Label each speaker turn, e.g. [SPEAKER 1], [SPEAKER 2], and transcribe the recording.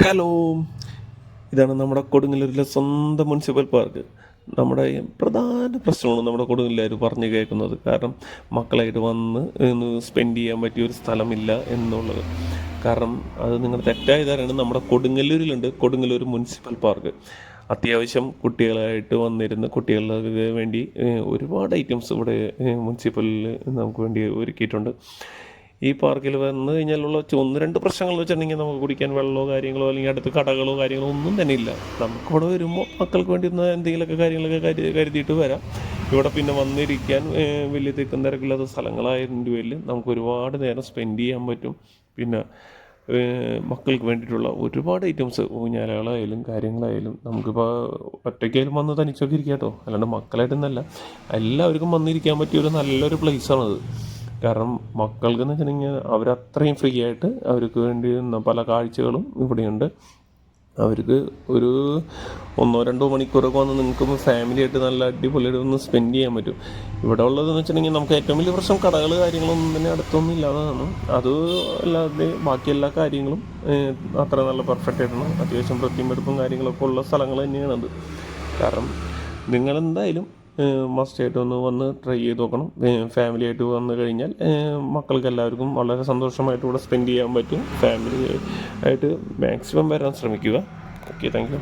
[SPEAKER 1] Hello, ഇതാണ് നമ്മുടെ കൊടുങ്ങല്ലൂരിലെ സ്വന്തം മുനിസിപ്പൽ പാർക്ക്. നമ്മുടെ പ്രധാന പ്രശ്നമാണ് നമ്മുടെ കൊടുങ്ങല്ലൂർ പറഞ്ഞു കേൾക്കുന്നത്. കാരണം മക്കളായിട്ട് വന്ന് സ്പെൻഡ് ചെയ്യാൻ പറ്റിയ ഒരു സ്ഥലമില്ല എന്നുള്ളത്. കാരണം അത് നിങ്ങൾ തെറ്റായ ധാരണയാണ്. നമ്മുടെ കൊടുങ്ങല്ലൂരിലുണ്ട് കൊടുങ്ങല്ലൂർ മുനിസിപ്പൽ പാർക്ക്. അത്യാവശ്യം കുട്ടികളായിട്ട് വന്നിരുന്ന് കുട്ടികൾക്ക് വേണ്ടി ഒരുപാട് ഐറ്റംസ് ഇവിടെ മുനിസിപ്പലിൽ നമുക്ക് വേണ്ടി ഒരുക്കിയിട്ടുണ്ട്. ഈ പാർക്കിൽ വന്നു കഴിഞ്ഞാലുള്ള ഒന്ന് രണ്ട് പ്രശ്നങ്ങൾ വെച്ചിട്ടുണ്ടെങ്കിൽ നമുക്ക് കുടിക്കാൻ വെള്ളമോ കാര്യങ്ങളോ അല്ലെങ്കിൽ അടുത്ത് കടകളോ കാര്യങ്ങളോ ഒന്നും തന്നെ ഇല്ല. നമുക്കിവിടെ വരുമ്പോൾ മക്കൾക്ക് വേണ്ടി ഒന്ന് എന്തെങ്കിലുമൊക്കെ കാര്യങ്ങളൊക്കെ കരുതിയിട്ട് വരാം. ഇവിടെ പിന്നെ വന്നിരിക്കാൻ വലിയ തിക്കും തിരക്കില്ലാത്ത സ്ഥലങ്ങളായതിൻ്റെ പേരിൽ നമുക്ക് ഒരുപാട് നേരം സ്പെൻഡ് ചെയ്യാൻ പറ്റും. പിന്നെ മക്കൾക്ക് വേണ്ടിയിട്ടുള്ള ഒരുപാട് ഐറ്റംസ് ഊഞ്ഞാലകളായാലും കാര്യങ്ങളായാലും നമുക്കിപ്പോൾ ഒറ്റയ്ക്കായാലും വന്ന് തനിച്ചൊക്കെ ഇരിക്കാം കേട്ടോ. അല്ലാണ്ട് മക്കളായിട്ടൊന്നല്ല, എല്ലാവർക്കും വന്നിരിക്കാൻ പറ്റിയ ഒരു നല്ലൊരു പ്ലേസാണത്. കാരണം മക്കൾക്കെന്ന് വെച്ചിട്ടുണ്ടെങ്കിൽ അവരത്രയും ഫ്രീ ആയിട്ട് അവർക്ക് വേണ്ടി പല കാഴ്ചകളും ഇവിടെയുണ്ട്. അവർക്ക് ഒരു 1-2 മണിക്കൂറൊക്കെ വന്ന് നിങ്ങൾക്ക് ഫാമിലിയായിട്ട് നല്ല അടിപൊളിയായിട്ട് ഒന്ന് സ്പെൻഡ് ചെയ്യാൻ പറ്റും. ഇവിടെ ഉള്ളതെന്ന് വെച്ചിട്ടുണ്ടെങ്കിൽ നമുക്ക് ഏറ്റവും വലിയ പ്രശ്നം കടകൾ കാര്യങ്ങളൊന്നും തന്നെ അടുത്തൊന്നും ഇല്ലാതാണ്. അത് അല്ലാതെ ബാക്കി എല്ലാ കാര്യങ്ങളും അത്ര നല്ല പെർഫെക്റ്റ് ആയിട്ടാണ്. അത്യാവശ്യം വൃത്തിയും വെടുപ്പും കാര്യങ്ങളൊക്കെ ഉള്ള സ്ഥലങ്ങൾ തന്നെയാണത്. കാരണം നിങ്ങളെന്തായാലും മസ്റ്റായിട്ട് ഒന്ന് വന്ന് ട്രൈ ചെയ്ത് നോക്കണം. ഫാമിലിയായിട്ട് വന്നു കഴിഞ്ഞാൽ മക്കൾക്ക് എല്ലാവർക്കും വളരെ സന്തോഷമായിട്ട് ഇവിടെ സ്പെൻഡ് ചെയ്യാൻ പറ്റും. ഫാമിലി ആയിട്ട് മാക്സിമം വരാൻ ശ്രമിക്കുക. Okay, thank you.